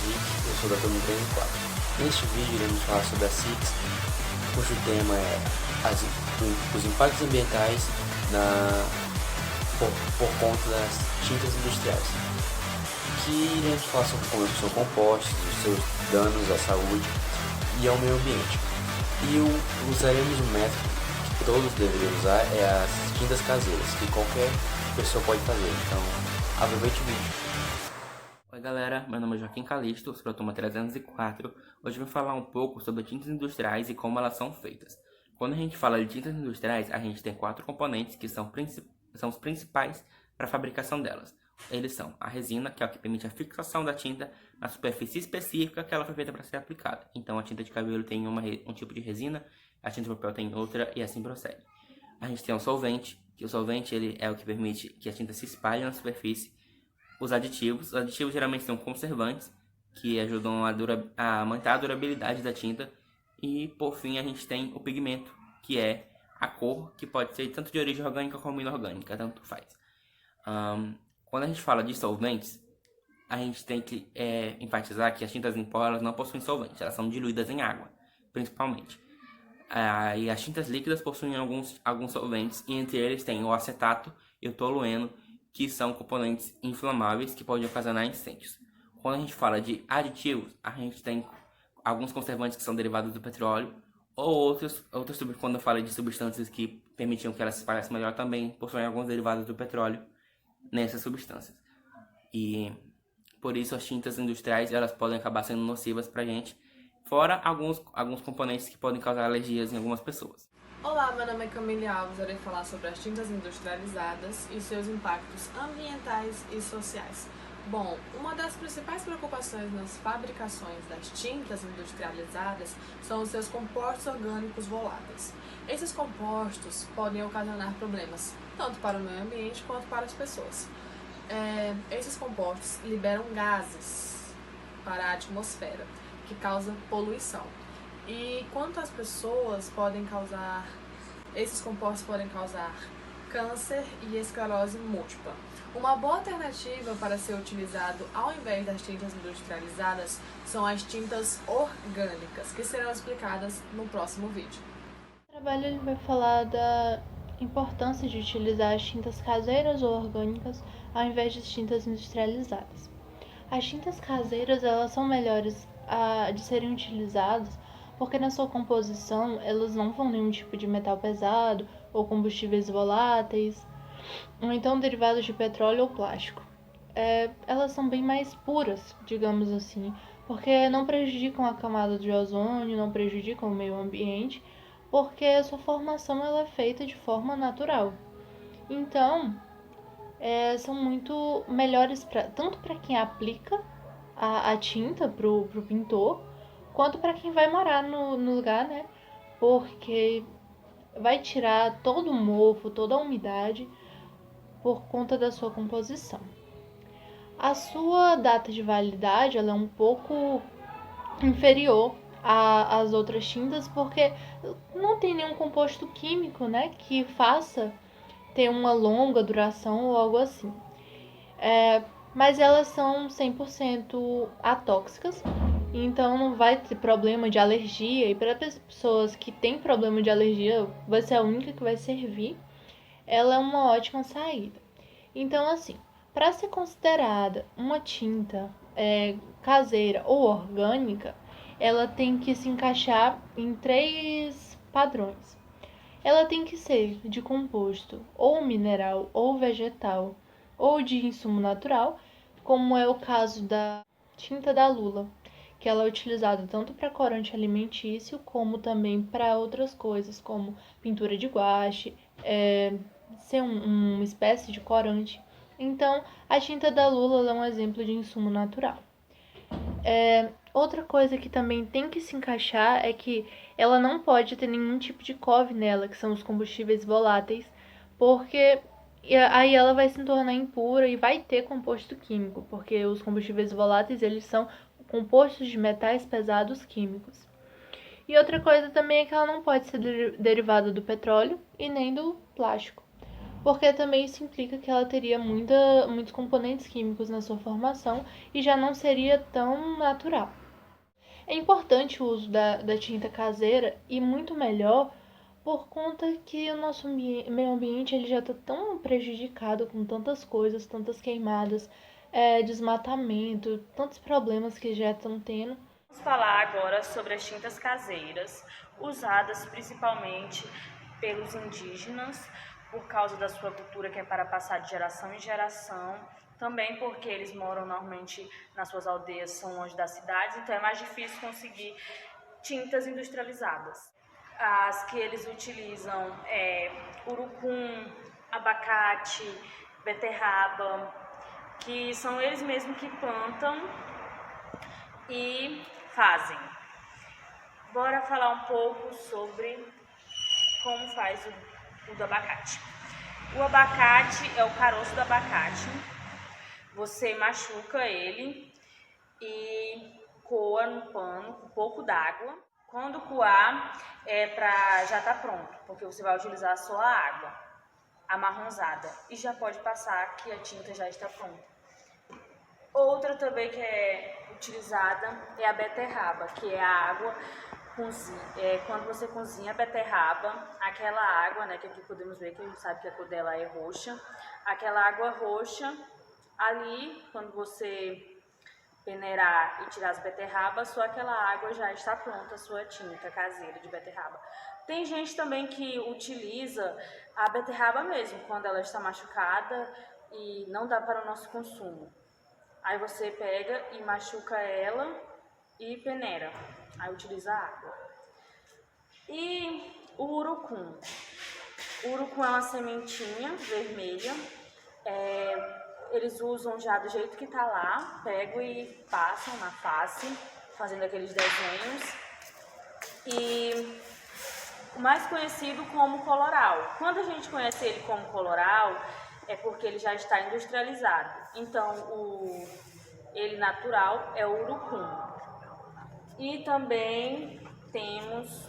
Vic, eu sou da turma 34. Neste vídeo iremos falar sobre a CICS, cujo tema é os impactos ambientais por conta das tintas industriais. Que iremos falar sobre como são compostos, os seus danos à saúde e ao meio ambiente. E usaremos um método que todos deveriam usar, é as tintas caseiras, que qualquer pessoa pode fazer. Então, aproveite o vídeo. Oi galera, meu nome é Joaquim Calisto, sou da turma 304. Hoje eu vou falar um pouco sobre tintas industriais e como elas são feitas. Quando a gente fala de tintas industriais, a gente tem 4 componentes que são os principais para a fabricação delas. Eles são a resina, que é o que permite a fixação da tinta na superfície específica que ela foi feita para ser aplicada. Então a tinta de cabelo tem um tipo de resina, a tinta de papel tem outra e assim procede. A gente tem o solvente, que o solvente ele é o que permite que a tinta se espalhe na superfície. Os aditivos geralmente são conservantes, que ajudam a manter a durabilidade da tinta. E por fim a gente tem o pigmento, que é a cor, que pode ser tanto de origem orgânica como inorgânica, tanto faz. Quando a gente fala de solventes, a gente tem que enfatizar que as tintas em pó elas não possuem solvente, elas são diluídas em água, principalmente. E as tintas líquidas possuem alguns solventes, e entre eles tem o acetato e o tolueno, que são componentes inflamáveis que podem ocasionar incêndios. Quando a gente fala de aditivos, a gente tem alguns conservantes que são derivados do petróleo, ou outros quando eu falo de substâncias que permitiam que elas se espalhassem melhor, também possuem alguns derivados do petróleo nessas substâncias. E por isso as tintas industriais elas podem acabar sendo nocivas pra gente, fora alguns componentes que podem causar alergias em algumas pessoas. Olá, meu nome é Camille Alves, eu irei falar sobre as tintas industrializadas e seus impactos ambientais e sociais. Bom, uma das principais preocupações nas fabricações das tintas industrializadas são os seus compostos orgânicos voláteis. Esses compostos podem ocasionar problemas, tanto para o meio ambiente quanto para as pessoas. Esses compostos liberam gases para a atmosfera, que causam poluição. E quanto às pessoas, esses compostos podem causar câncer e esclerose múltipla. Uma boa alternativa para ser utilizado ao invés das tintas industrializadas são as tintas orgânicas, que serão explicadas no próximo vídeo. No trabalho ele vai falar da importância de utilizar as tintas caseiras ou orgânicas ao invés de tintas industrializadas. As tintas caseiras elas são melhores de serem utilizadas porque na sua composição elas não vão nenhum tipo de metal pesado ou combustíveis voláteis, ou então derivados de petróleo ou plástico. Elas são bem mais puras, digamos assim, porque não prejudicam a camada de ozônio, não prejudicam o meio ambiente, porque a sua formação ela é feita de forma natural. Então, são muito melhores tanto para quem aplica a tinta pro pintor, quanto para quem vai morar no lugar, né? Porque vai tirar todo o mofo, toda a umidade por conta da sua composição. A sua data de validade ela é um pouco inferior às outras tintas, porque não tem nenhum composto químico, né, que faça ter uma longa duração ou algo assim. Mas elas são 100% atóxicas, então não vai ter problema de alergia, e para as pessoas que têm problema de alergia, vai ser a única que vai servir. Ela é uma ótima saída. Então, assim, para ser considerada uma tinta caseira ou orgânica, ela tem que se encaixar em 3 padrões. Ela tem que ser de composto ou mineral ou vegetal ou de insumo natural, como é o caso da tinta da Lula, que ela é utilizada tanto para corante alimentício como também para outras coisas, como pintura de guache, ser uma espécie de corante. Então, a tinta da Lula é um exemplo de insumo natural. Outra coisa que também tem que se encaixar é que ela não pode ter nenhum tipo de COV nela, que são os combustíveis voláteis, porque aí ela vai se tornar impura e vai ter composto químico, porque os combustíveis voláteis eles são compostos de metais pesados químicos. E outra coisa também é que ela não pode ser derivada do petróleo e nem do plástico, porque também isso implica que ela teria muitos componentes químicos na sua formação e já não seria tão natural. É importante o uso da tinta caseira e muito melhor por conta que o nosso meio ambiente ele já está tão prejudicado com tantas coisas, tantas queimadas, desmatamento, tantos problemas que já estão tendo. Vamos falar agora sobre as tintas caseiras, usadas principalmente pelos indígenas, por causa da sua cultura que é para passar de geração em geração, também porque eles moram normalmente nas suas aldeias, são longe das cidades, então é mais difícil conseguir tintas industrializadas. As que eles utilizam é urucum, abacate, beterraba, que são eles mesmos que plantam e fazem. Bora falar um pouco sobre como faz o do abacate. O abacate é o caroço do abacate. Você machuca ele e coa no pano com um pouco d'água. Quando coar, já tá pronto, porque você vai utilizar só a água amarronzada e já pode passar que a tinta já está pronta. Outra também que é utilizada é a beterraba, que é a água quando você cozinha a beterraba, aquela água, né, que aqui podemos ver que a gente sabe que a cor dela é roxa, aquela água roxa ali, quando você peneirar e tirar as beterrabas, só aquela água já está pronta a sua tinta caseira de beterraba. Tem gente também que utiliza a beterraba mesmo, quando ela está machucada e não dá para o nosso consumo. Aí você pega e machuca ela e peneira. Aí utiliza a água. E o urucum. O urucum é uma sementinha vermelha. Eles usam já do jeito que tá lá. Pegam e passam na face, fazendo aqueles desenhos. E o mais conhecido como coloral. Quando a gente conhece ele como coloral, é porque ele já está industrializado. Então, ele natural é o urucum. E também temos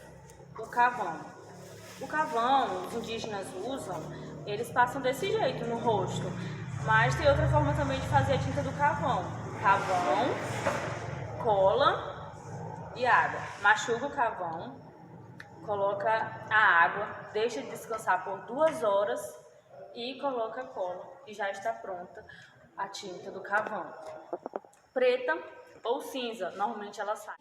o carvão. O carvão, os indígenas usam, eles passam desse jeito no rosto. Mas tem outra forma também de fazer a tinta do carvão. Carvão, cola e água. Machuca o carvão, coloca a água, deixa descansar por 2 horas e coloca a cola. E já está pronta a tinta do carvão. Preta ou cinza, normalmente ela sai.